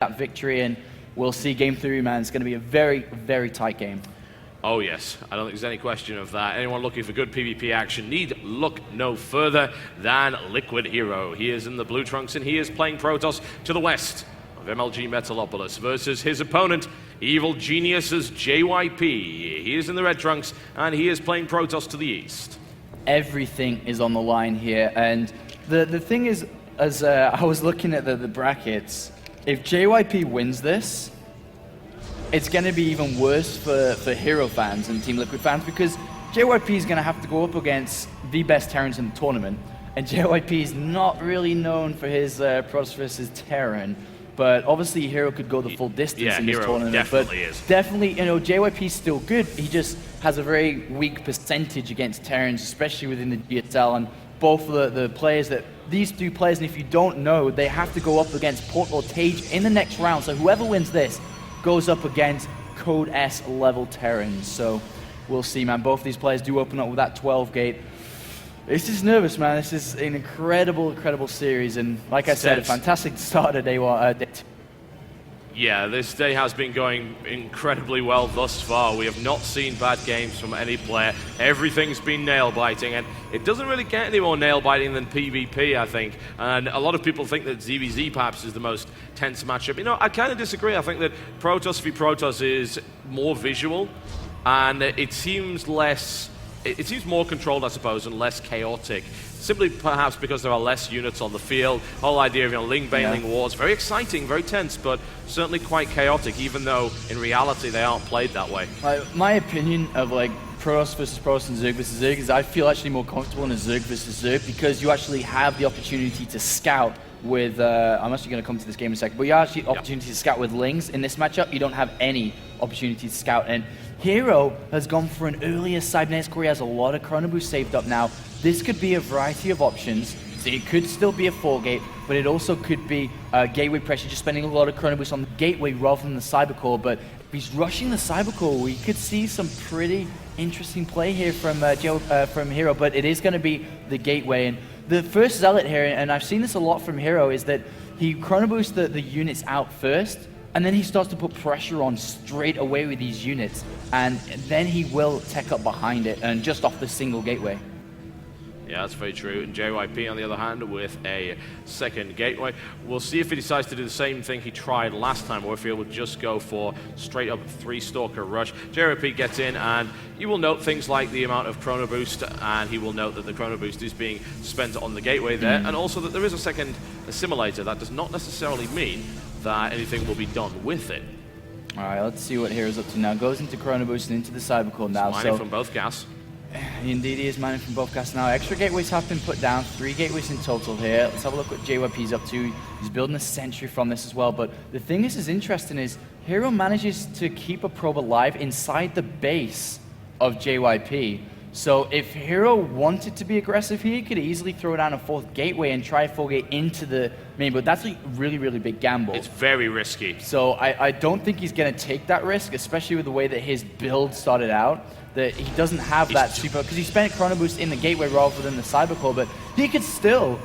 that victory, and we'll see game 3, man. It's going to be a very, very tight game. Oh yes, I don't think there's any question of that. Anyone looking for good PvP action need look no further than Liquid Hero. He is in the blue trunks and he is playing Protoss to the west of MLG Metalopolis versus his opponent, Evil Genius's JYP. He is in the red trunks and he is playing Protoss to the east. Everything is on the line here, and the thing is, as I was looking at the brackets, if JYP wins this, it's going to be even worse for Hero fans and Team Liquid fans, because JYP is going to have to go up against the best Terrans in the tournament, and JYP is not really known for his Protoss versus Terran, but obviously Hero could go the full distance in this tournament. Definitely is. Definitely, you know, JYP is still good. He just has a very weak percentage against Terrans, especially within the GSL, and both the players that these two players, and if you don't know, they have to go up against Port or Tage in the next round. So whoever wins this goes up against Code S level Terrans. So we'll see, man. Both of these players do open up with that 12 gate. This is nervous, man. This is an incredible, incredible series, and like I said, a fantastic start to day 2. Yeah, this day has been going incredibly well thus far. We have not seen bad games from any player. Everything's been nail-biting, and it doesn't really get any more nail-biting than PvP, I think. And a lot of people think that ZVZ perhaps is the most tense matchup. You know, I kind of disagree. I think that Protoss v Protoss is more visual, and it seems less... It seems more controlled, I suppose, and less chaotic. Simply perhaps because there are less units on the field. The whole idea of, you know, Ling-Bailing wars, very exciting, very tense, but certainly quite chaotic, even though in reality they aren't played that way. My opinion of like Protoss versus Protoss and Zerg versus Zerg is I feel actually more comfortable in a Zerg versus Zerg, because you actually have the opportunity to scout with, I'm actually going to come to this game in a second, but you actually opportunity to scout with Lings. In this matchup, you don't have any opportunity to scout, and Hero has gone for an earlier cybernetics core. He has a lot of Chrono Boost saved up now. This could be a variety of options. So it could still be a 4-gate, but it also could be gateway pressure, just spending a lot of Chrono Boost on the gateway rather than the cyber core. But if he's rushing the cyber core, we could see some pretty interesting play here from Hero, but it is going to be the gateway. And the first Zealot here, and I've seen this a lot from Hero, is that he Chrono Boosts the units out first, and then he starts to put pressure on straight away with these units, and then he will tech up behind it, and just off the single gateway. Yeah, that's very true. And JYP, on the other hand, with a second gateway. We'll see if he decides to do the same thing he tried last time, or if he would just go for straight up 3-stalker rush. JYP gets in, and you will note things like the amount of Chrono Boost, and he will note that the Chrono Boost is being spent on the gateway there, and also that there is a second assimilator. That does not necessarily mean that anything will be done with it. All right, let's see what Hero's up to now. Goes into Chrono Boost and into the cyber core now. Mining from both gas. Indeed, he is mining from both gas now. Extra gateways have been put down, 3 gateways in total here. Let's have a look what JYP's up to. He's building a sentry from this as well. But the thing is interesting is Hero manages to keep a probe alive inside the base of JYP. So if Hero wanted to be aggressive here, he could easily throw down a 4th gateway and try a 4-gate into the main, but that's a really, really big gamble. It's very risky. So I don't think he's going to take that risk, especially with the way that his build started out, that he doesn't have that super, because he spent Chrono Boost in the gateway rather than the cyber core, but he could still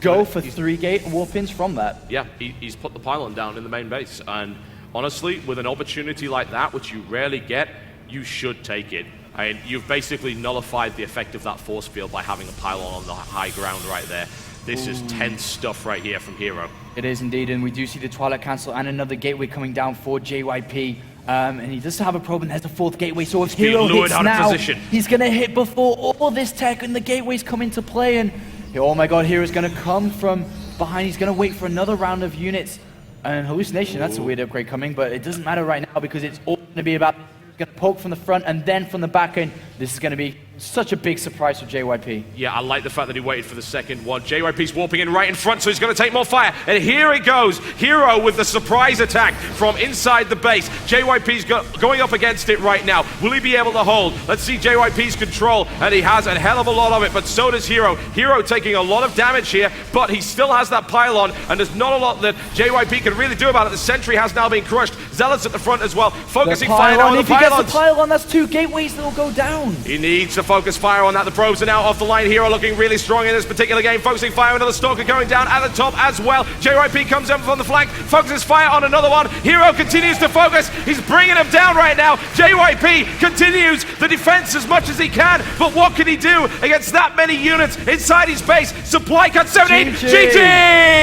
go for 3-gate warp-ins from that. Yeah, he's put the pylon down in the main base, and honestly, with an opportunity like that, which you rarely get, you should take it. I mean, you've basically nullified the effect of that force field by having a pylon on the high ground right there. This is tense stuff right here from Hero. It is indeed, and we do see the Twilight Cancel and another gateway coming down for JYP. And he does have a probe, and there's the 4th gateway, so if Hero hits now, he's going to hit before all this tech and the gateways come into play, and oh my god, Hero's going to come from behind. He's going to wait for another round of units. And Hallucination, that's a weird upgrade coming, but it doesn't matter right now because it's all going to be about going to poke from the front and then from the back end. This is going to be such a big surprise for JYP. Yeah, I like the fact that he waited for the second one. JYP's warping in right in front, so he's going to take more fire. And here it goes. Hero with the surprise attack from inside the base. JYP's going up against it right now. Will he be able to hold? Let's see JYP's control, and he has a hell of a lot of it, but so does Hero. Hero taking a lot of damage here, but he still has that pylon, and there's not a lot that JYP can really do about it. The sentry has now been crushed. Zealots at the front as well, focusing fire now on the pylons. If he gets the pylon, that's 2 gateways that will go down. down. He needs to focus fire on that. The probes are now off the line. Hero looking really strong in this particular game. Focusing fire, another Stalker going down at the top as well. JYP comes over from the flank, focuses fire on another one. Hero continues to focus. He's bringing him down right now. JYP continues the defense as much as he can, but what can he do against that many units inside his base? Supply cut 78. GG!